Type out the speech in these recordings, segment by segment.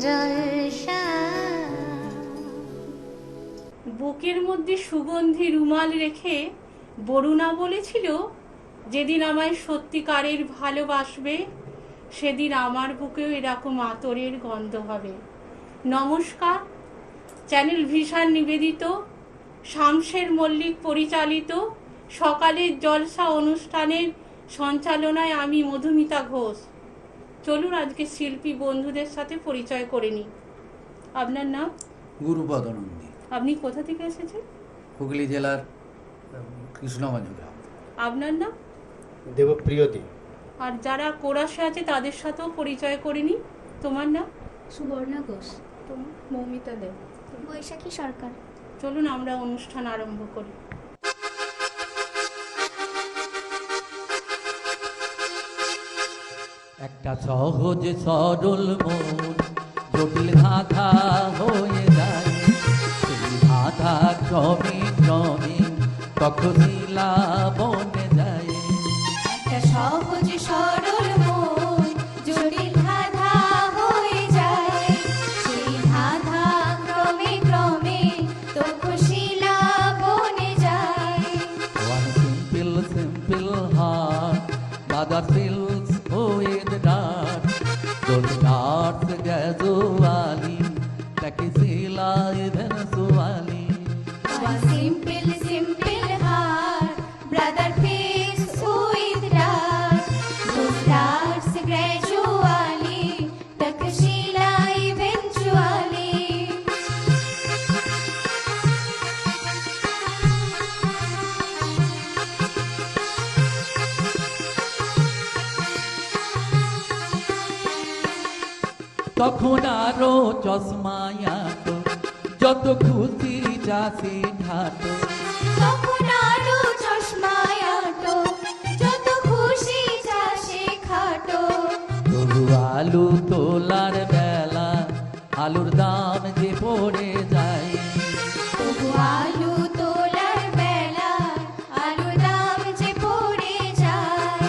জলসা। বুকের মধ্যে সুগন্ধি রুমাল রেখে বরুণা বলেছিল, যেদিন আমায় সত্যিকারের ভালোবাসবে সেদিন আমার বুকেও এরকম আতরের গন্ধ হবে। নমস্কার, চ্যানেল ভিশন নিবেদিত শামশের মল্লিক পরিচালিত সকালের জলসা অনুষ্ঠানের সঞ্চালনায় আমি মধুমিতা ঘোষ। চলুন আজকে শিল্পী বন্ধুদের সাথে পরিচয় করে নিই। আপনার নাম? গুরুপদ নন্দী। আপনি কোথা থেকে এসেছেন? হুগলি জেলার কৃষ্ণগঞ্জ গ্রাম। আপনার নাম? দেবপ্রিয় দে। আর যারা কোরাসে আছে তাদের সাথেও পরিচয় করে নিই। তোমার নাম? সুবর্ণা ঘোষ। তোমার? মৌমিতা দেব। বৈশাখী সরকার। চলুন আমরা অনুষ্ঠান আরম্ভ করি। একটা সহজ সরল মন জটিল ধাঁধা হয়ে যায়, সেই ধাঁধা ক্রমে ক্রমে তক্ষশিলা বনে যায়। একটা সহজ সরল মন জটিল ধাঁধা হয়ে যায়, সেই ধাঁধা ক্রমে ক্রমে তক্ষশিলা বনে যায়। One simple, simple heart, mother fills with dark. Those darts gradually, Takisila eventually. One simple, simple heart, brother fills with dark. Those darts gradually, Takshila eventually. তখন আরো চশমায়াতো, যত খুশি যাসি ঘাটো। তখন আলো চশমায় আটো, যত খুশি চাষে খাটো। তবু আলু তোলার বেলা আলুর দাম যে পড়ে যায়। তবু আলু তোলার বেলা আলুর দাম যে পড়ে যায়।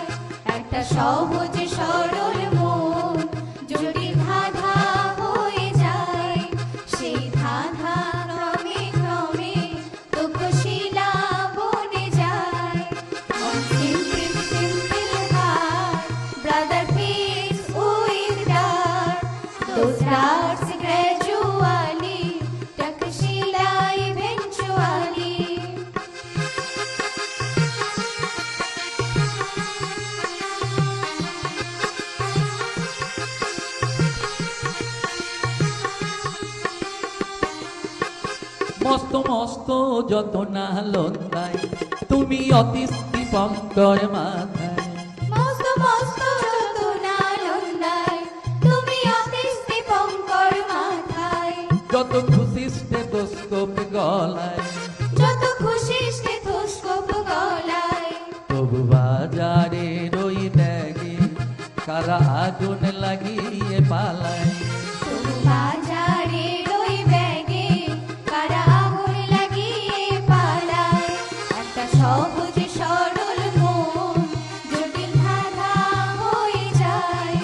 একটা সহজ সরল মন জটিল ধাঁধা হয়ে যায়, সেই ধাঁধা ক্রমে ক্রমে তক্ষশিলা বনে যায়। One simple, simple heart, brother fills with dark. Those darts gradually, Takshila eventually. মস্ত মস্ত যত না লন্দায়, তুমি অতিষ্ঠি পঙ্কর মাথায়। মস্ত মস্ত যত নালন্দায়, তুমি অতিষ্ঠি পঙ্কর মাথায়। যত খুশি স্টেথোস্কোপ গলায়, যত খুশি স্টেথোস্কোপ গলায়। তবু বাজারে রই ব্যাগে কারা আগুন লাগিয়ে পালায়। তবু বাজারে ওই ব্যাগে কারা আগুন লাগিয়ে পালায়। একটা সহজ সরল মন জটিল ধাঁধা হয়ে যায়,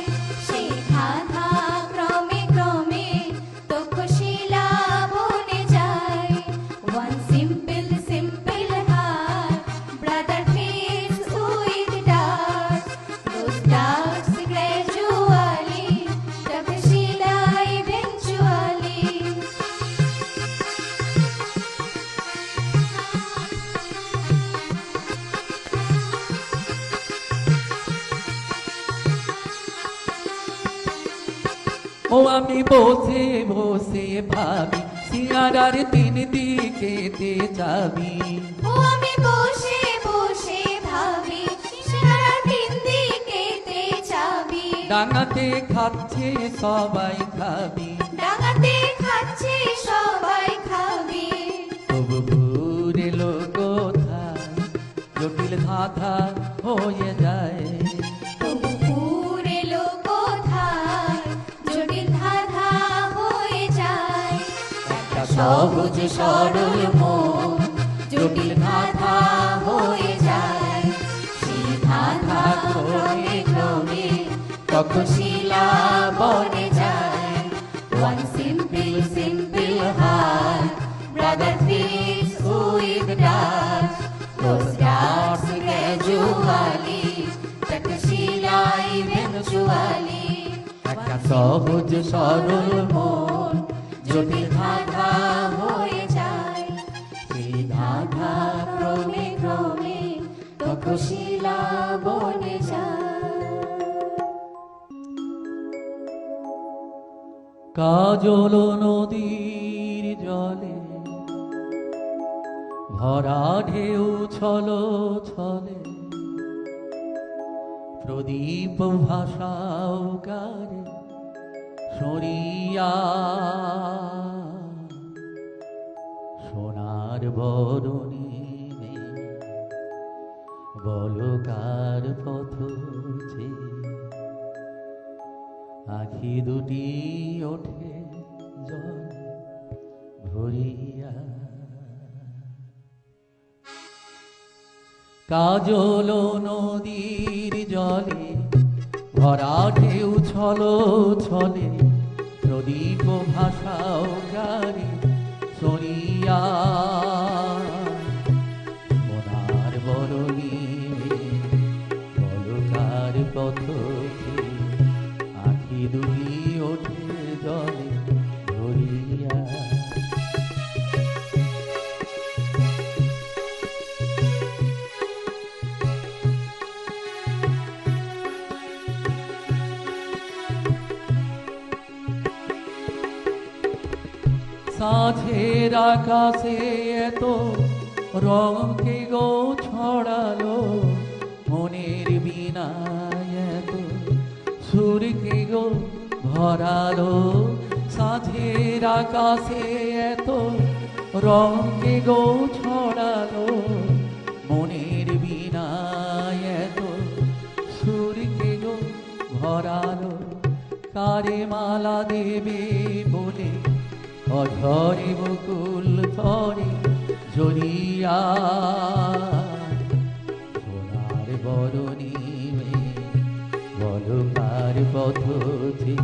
সেই ধাঁধা ক্রমে ক্রমে তক্ষশিলা বনে যায়। One simple, simple heart, brother fills with dark. Those darks gradually, Takshila eventually. ও আমি বসে বসে ভাবি, সিঙ্গারার তিন দিকেতে যাবি। ও আমি বসে বসে ভাবি, সারা দিন দিকেতে চাবি। ডাঙাতে খাচ্ছে সবাই খাবি, ডাঙাতে খাচ্ছে সবাই খাবি। তবু ভোর এলো কোথায়, জটিল ধাঁধা হয়ে যায়। তবু ভোর এলো কোথায়, জটিল ধাঁধা হয়ে যায়। একটা সহজ সরল মন জটিল ধাঁধা হয়ে যায়, সেই ধাঁধা ক্রমে ক্রমে তক্ষশিলা বনে যায়। একটা সহজ সরল মন জটিল ধাঁধা হয়ে যায়, সেই ধাঁধা ধাঁধা ক্রমে ক্রমে তক্ষশিলা বনে যায়। কাজল নদীর জলে ভরা ঢেউ ছলো ছলে, প্রদীপ ভাষাও গারে সরিয়া, সোনার বরণী বলকার পথ যে, আখি দুটি ওঠে জল ভরিয়া। কাজল নদীর জলে ভরা ঢেউ ছলো ছলে, প্রদীপ ভাষাও গারে সরিয়া, সোনার বরণী বলকার পথ আখি দুটি ওঠে জলে ভরিয়া। সাঁঝের আকাশে এত রং কে গো ছড়ালো, মনের বিনায় এত সুর কে গো ভরালো। সাঁঝের আকাশে এত রং কে গো ছড়ালো, মনের বিনায় এত সুর কে গো ভরালো। কারে মালা দেবে বলে অঝরে বকুল ধরে ঝরিয়া, সোনার বরণী বলকার পথ যে,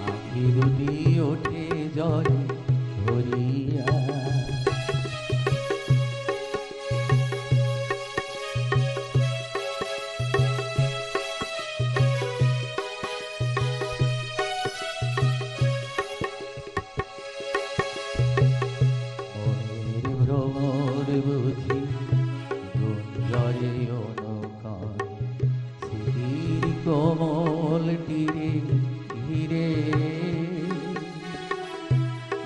আখি দুটি ওঠে জলে ভরিয়া। মনের ভ্রমর বুঝি গুঞ্জরে অনুকার, স্মৃতির কোমল তীরে ঘিরে,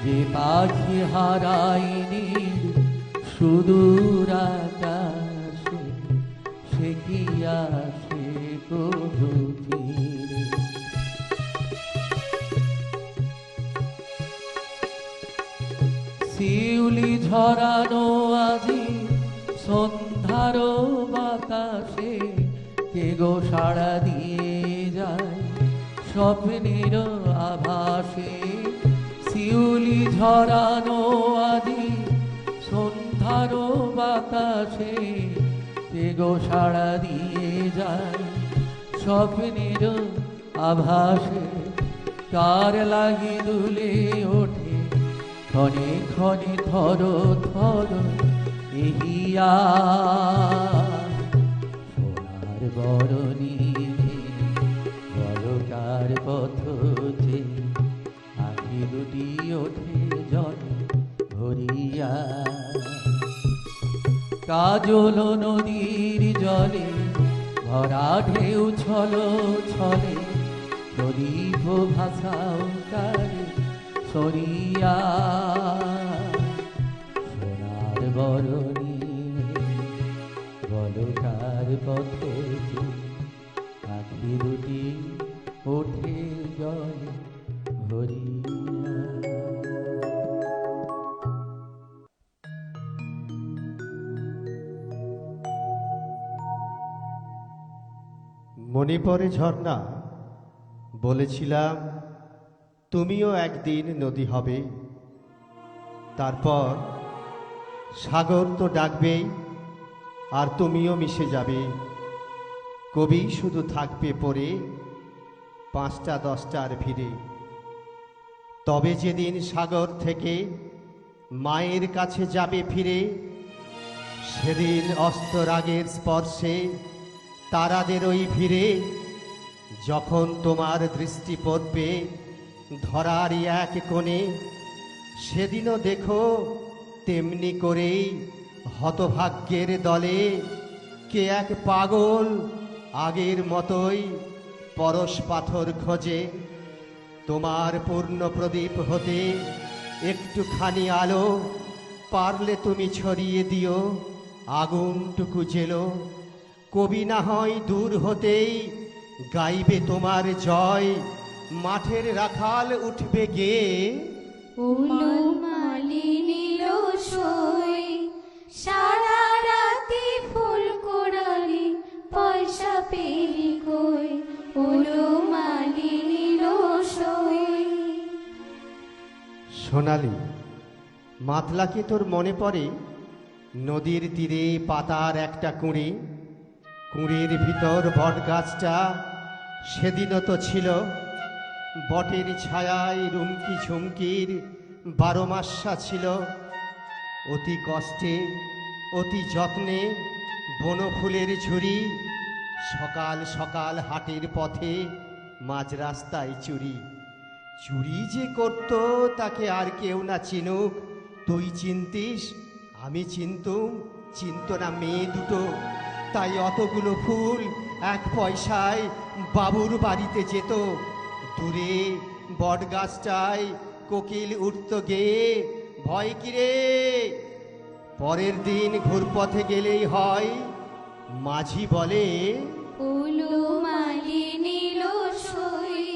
যে পাখি হারায়নি সুদূর আকাশে, সে কি আসে কবু ফিরে। শিউলি ঝরানো আজি সন্ধ্যার বাতাসে, কে গো সাড়া দিয়ে যায় স্বপ্নের আভাসে। শিউলি ঝরানো আজি সন্ধ্যার বাতাসে, কে গো সাড়া দিয়ে যায় স্বপ্নের আভাসে। কার লাগি দুলে ওঠে ক্ষণে ক্ষণে থর থর এহিয়া, সোনার বরণী বলকার পথ যে, আখি দুটি ওঠে জলে ভরিয়া। কাজল নদীর জলে ভরা ঢেউ ছলো ছলে, প্রদীপ ভাষাও কারে সরিয়া, সোনার বরণী বলকার পথ যে, আখি দুটি ওঠে জলে ভরিয়া। মনে পড়ে ঝর্ণা, বলেছিলাম তুমিও একদিন নদী হবে, তারপর সাগর তো ডাকবেই আর তুমিও মিশে যাবে। কবি শুধু থাকবে পড়ে ৫টা ১০টার ভিড়ে। তবে যেদিন সাগর থেকে মায়ের কাছে যাবে ফিরে, সেদিন অস্তরাগের স্পর্শে তারাদের ওই ভিড়ে যখন তোমার দৃষ্টি পড়বে ধরারই এক কোণে, সেদিনও দেখো তেমনি করেই হতভাগ্যের দলে কে এক পাগল আগের মতোই পরশ পাথর খোঁজে। তোমার পূর্ণ প্রদীপ হতে একটুখানি আলো পারলে তুমি ছড়িয়ে দিও, আগুনটুকু জেলো। কবি না হয় দূর হতেই গাইবে তোমার জয়, মাঠের রাখাল উঠবে গেয়ে। উলু মালিনীর সই, সারা রাতে ফুল কোড়ালি, পয়সা পেলি কই। উলু মালিনীর সই। সোনালি, মাতলা কি তোর মনে পড়ে? নদীর তীরে পাতার একটা কুঁড়ি, কুঁড়ির ভিতর বট গাছটা সেদিনও তো ছিল। বটের ছায়ায় রুমকি ঝুমকির 12 মাসা ছিল। অতি কষ্টে অতি যত্নে বনফুলের ঝুড়ি, সকাল সকাল হাটের পথে মাঝ রাস্তায় চুরি। চুরি যে করত তাকে আর কেউ না চিনুক, তুই চিনতিস আমি চিনতুম, চিনত না মেয়ে দুটো। তাই অতগুলো ফুল 1 পয়সায় বাবুর বাড়িতে যেত। দূরে বট গাছটায় কোকিল উঠত গেয়ে, ভয় কিরে। পরের দিন ঘুরপথে গেলেই হয় মাঝি বলে, উলু মালিনীর সই,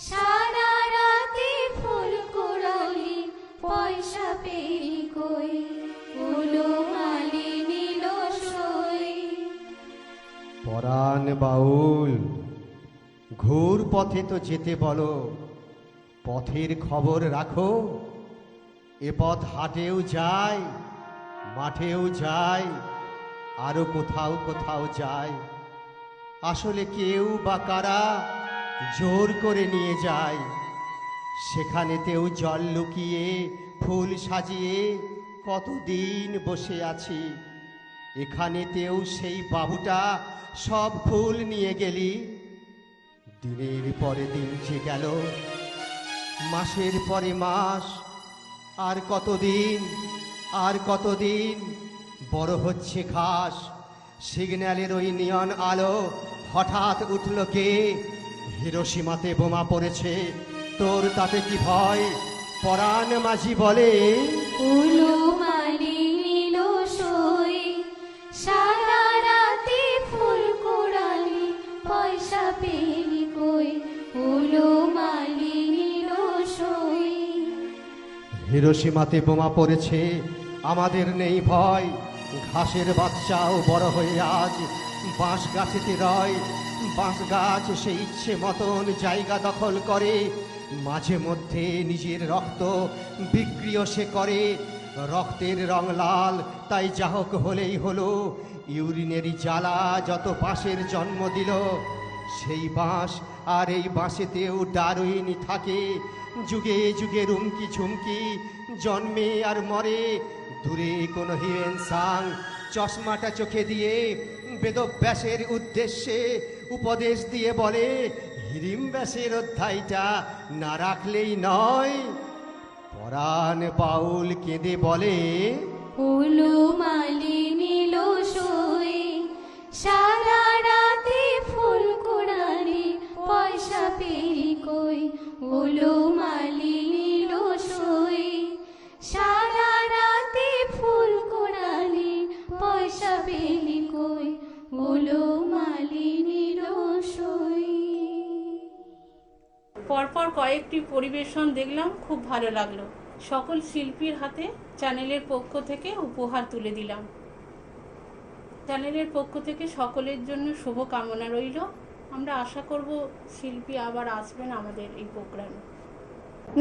সারা রাতে ফুল কোড়ালি, পয়সা পেলি কই। উলু মালিনীর সই। পরাণ বাউল, ঘুর পথে তো যেতে বলো, পথের খবর রাখো। এ পথ হাটেও যায়, মাঠেও যায়, আরো কোথাও কোথাও যায়। আসলে কেউ বা কারা জোর করে নিয়ে যায়। সেখানেতেও জল লুকিয়ে ফুল সাজিয়ে কতদিন বসে আছি। এখানেতেও সেই বাবুটা সব ফুল নিয়ে গেলি। দিনের পরে দিন যে গেল, মাসের পরে মাস, আর কতদিন আর কতদিন। বড় হচ্ছে ঘাস, সিগন্যালের ওই নিয়ন আলো হঠাৎ উঠল কে। হিরোশিমাতে বোমা পড়েছে, তোর তাতে কি ভয়? পরাণ মাঝি বলে, উলু মালিনীর সই, সারা রাতে ফুল কোড়ালি, পয়সা পেলি কই। উলু মালিনীর সই। হিরোশিমাতে বোমা পড়েছে, আমাদের নেই ভয়। ঘাসের বাচ্চাও বড় হয়ে আজ বাঁশ গাছেতে রয়। বাঁশ গাছ সে ইচ্ছে মতন জায়গা দখল করে। মাঝে মধ্যে নিজের রক্ত বিক্রিয় সে করে। রক্তের রং লাল, তাই যাহক হলেই হলো। ইউরিনেরই জ্বালা যত বাঁশের জন্ম দিল। সেই বাঁশ আর এই বাঁশেতেও ডারুইনি থাকে। যুগে যুগে রুমকি ঝুমকি জন্মে আর মরে। দূরে কোনো হিরেন সাং চশমাটা চোখে দিয়ে বেদব্যাসের উদ্দেশ্যে উপদেশ দিয়ে বলে, হিরিম ব্যাসের অধ্যায়টা না রাখলেই নয়। পরাণ বাউল কেঁদে বলে, উলু মালিনীর সই, সারা রাতে ফুল কোড়ালি, পয়সা পেলি কই। উলু মালিনীর সই, সারা রাতে ফুল কোড়ালি, পয়সা পেলি কই। উলু মালিনীর সই। পরপর কয়েকটি পরিবেশন দেখলাম, খুব ভালো লাগলো। সকল শিল্পীর হাতে চ্যানেলের পক্ষ থেকে উপহার তুলে দিলাম। চ্যানেলের পক্ষ থেকে সকলের জন্য শুভ কামনা রইল। আমরা আশা করব শিল্পী আবার আসবেন আমাদের এই প্রোগ্রামে।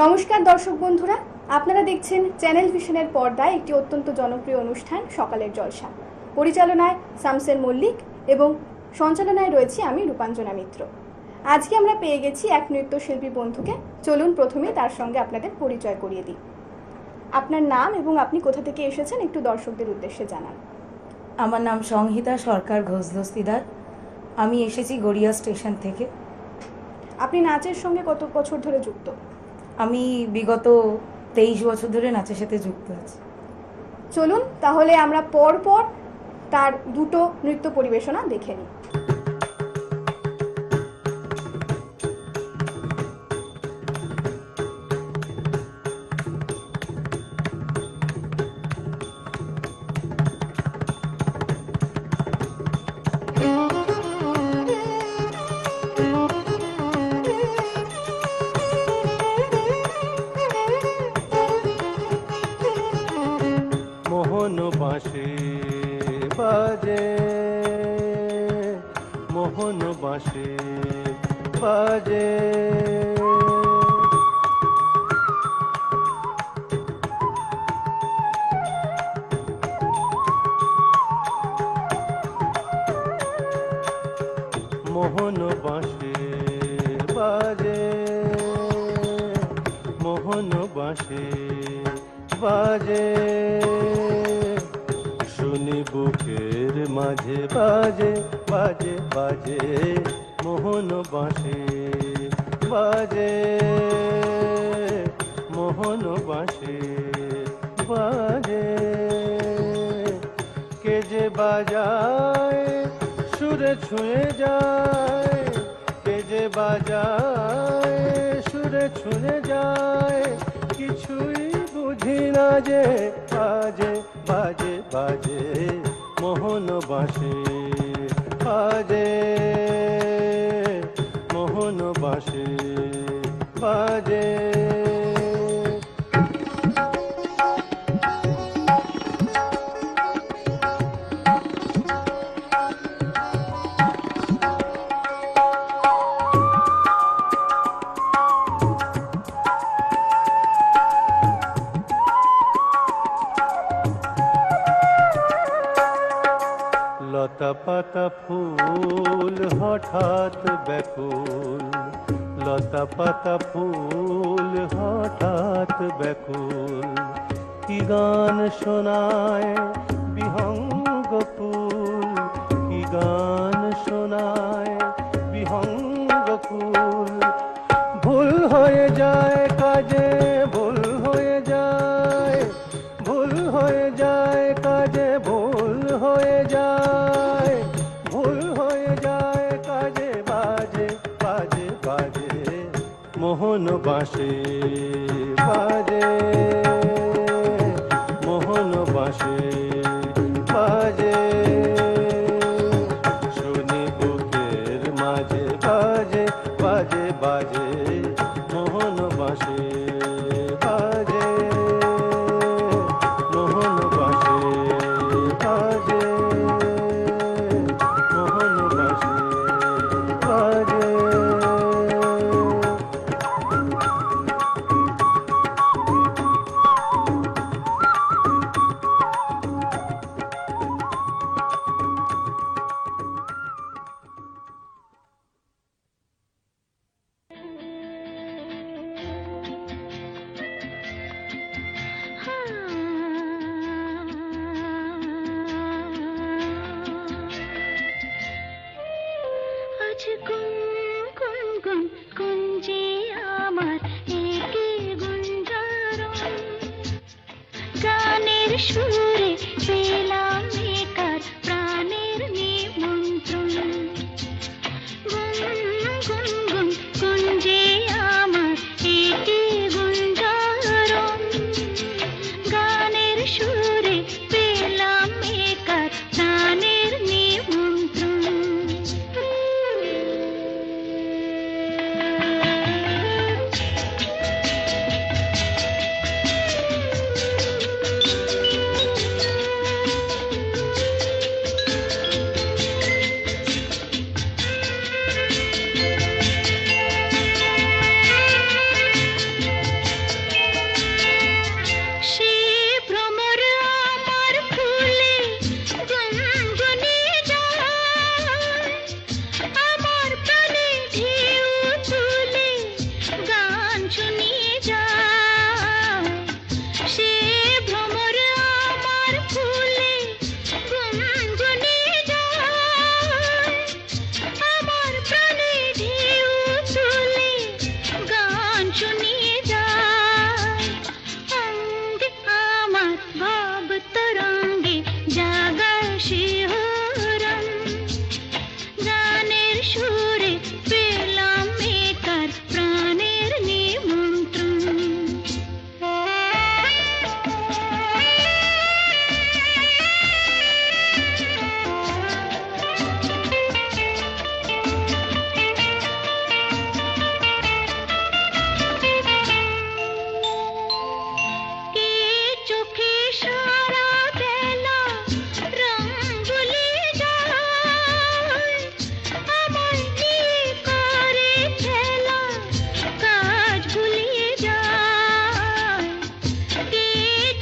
নমস্কার দর্শক বন্ধুরা, আপনারা দেখছেন চ্যানেল ভিশনের পর্দায় একটি অত্যন্ত জনপ্রিয় অনুষ্ঠান সকালের জলসা। পরিচালনায় শামসের মল্লিক এবং সঞ্চালনায় রয়েছি আমি রূপাঞ্জনা মিত্র। আজকে আমরা পেয়ে গেছি এক নৃত্যশিল্পী বন্ধুকে। চলুন প্রথমে তার সঙ্গে আপনাদের পরিচয় করিয়ে দিই। আপনার নাম এবং আপনি কোথা থেকে এসেছেন একটু দর্শকদের উদ্দেশ্যে জানান। আমার নাম সংহিতা সরকার ঘোষ দস্তিদার। আমি এসেছি গড়িয়া স্টেশন থেকে। আপনি নাচের সঙ্গে কত বছর ধরে যুক্ত? আমি বিগত 23 বছর ধরে নাচের সাথে যুক্ত আছি। চলুন তাহলে আমরা পরপর তার দুটো নৃত্য পরিবেশনা দেখে নিই। মোহন বাঁশি বাজে, মোহন বাঁশি বাজে, মোহন বাঁশি বাজে, মোহন বাঁশি বাজে, শুনি বুকের মাঝে বাজে বাজে বাজে, মোহন বাঁশি বাজে, মোহন বাঁশি বাজে, কে যে বাজায় সুরে ছুঁয়ে যায়, কে যে বাজায় সুরে ছুঁয়ে যায়, কিছুই বুঝি না যে বাজে বাজে বাজে, মোহন বাঁশি বাজে, মোহন বাঁশি বাজে। লতা পাতা ফুল হঠাৎ ব্যাকুল, লতা পাতা ফুল হঠাৎ ব্যাকুল, কি গান শোনায় বিহঙ্গ ফুল, কি গান শোনায় বিহঙ্গ ফুল, ভুল হয়ে যায় কাজে, ভুল হয়ে যায়, ভুল হয়ে যায় কাজে, ভুল হয়ে যায়, ভুল হয়ে যায় কাজে, বাজে বাজে বাজে, মোহন বাঁশি বাজে, মোহন বাঁশি বাজে, শুনি বুকের মাঝে বাজে বাজে বাজে, মোহন বাঁশি বাজে, মোহন বাঁশি বাজে, মোহন বাঁশি বাজে। আজ গুন গুন গুন গুঞ্জে আমার একে গুঞ্জারণ, গানের সুরে পেলাম একার প্রাণের নিমন্ত্রণ, গুন গুন গুন গুঞ্জে আমার একে গুঞ্জারণ, গানের সুরে পেলাম একার প্রাণের নিমন্ত্রণ। পেলাম একার প্রাণের নিমন্ত্রণ। কে চোখে সারা বেলা রং বুলিয়ে যায়, আমায় নিয়ে করে খেলা কাজ ভুলিয়ে যায়। কে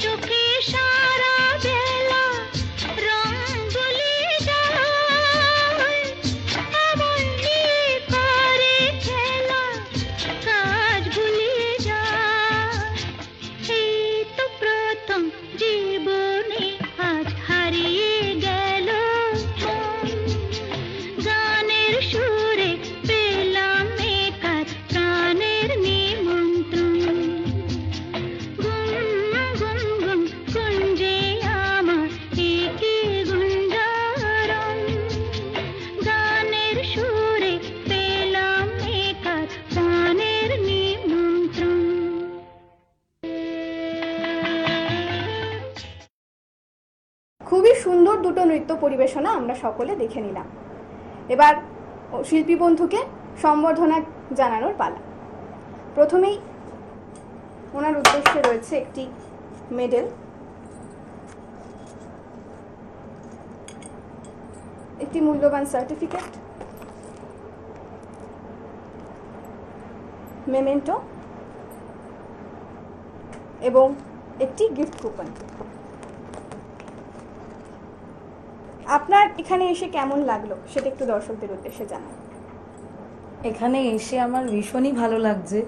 চোখে সারা বেলা রং বুলিয়ে যায়, আমায় নিয়ে করে খেলা কাজ ভুলিয়ে যায়। এই তো প্রথম জীবনে আজ হারিয়ে গেল মন, গানের সুরে পেলাম একার প্রাণের নিমন্ত্রণ। গুন গুন গুন কুঞ্জে আমার একি গুঞ্জারণ, গানের সুরে পেলাম একার প্রাণের নিমন্ত্রণ। খুবই সুন্দর দুটো নৃত্য পরিবেশনা আমরা সকলে দেখে নিলাম। এবার শিল্পী বন্ধুকে সম্বর্ধনা জানানোর পালা। প্রথমেই ওনার উদ্দেশ্যে রয়েছে একটি মেডেল, একটি মূল্যবান সার্টিফিকেট, মেমেন্টো এবং একটি গিফট কুপন। আপনার এখানে এসে কেমন লাগলো সেটা একটু দর্শকদের উদ্দেশ্যে জানান। এখানে এসে আমার ভীষণই ভালো লাগছে।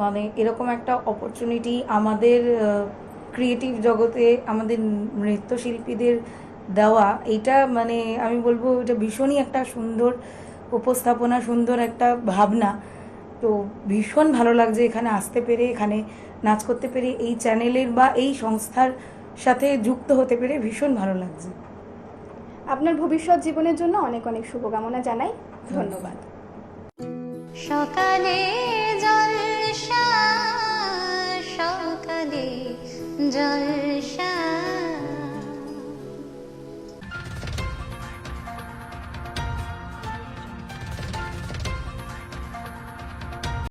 মানে এরকম একটা অপরচুনিটি আমাদের ক্রিয়েটিভ জগতে আমাদের নৃত্যশিল্পীদের দেওয়া, এইটা মানে আমি বলবো এটা ভীষণই একটা সুন্দর উপস্থাপনা, সুন্দর একটা ভাবনা। তো ভীষণ ভালো লাগছে এখানে আসতে পেরে, এখানে নাচ করতে পেরে, এই চ্যানেলের বা এই সংস্থার সাথে যুক্ত হতে পেরে ভীষণ ভালো লাগছে। আপনার ভবিষ্যৎ জীবনের জন্য অনেক অনেক শুভকামনা জানাই। ধন্যবাদ। সকালে জলসা, সকালে জলসা।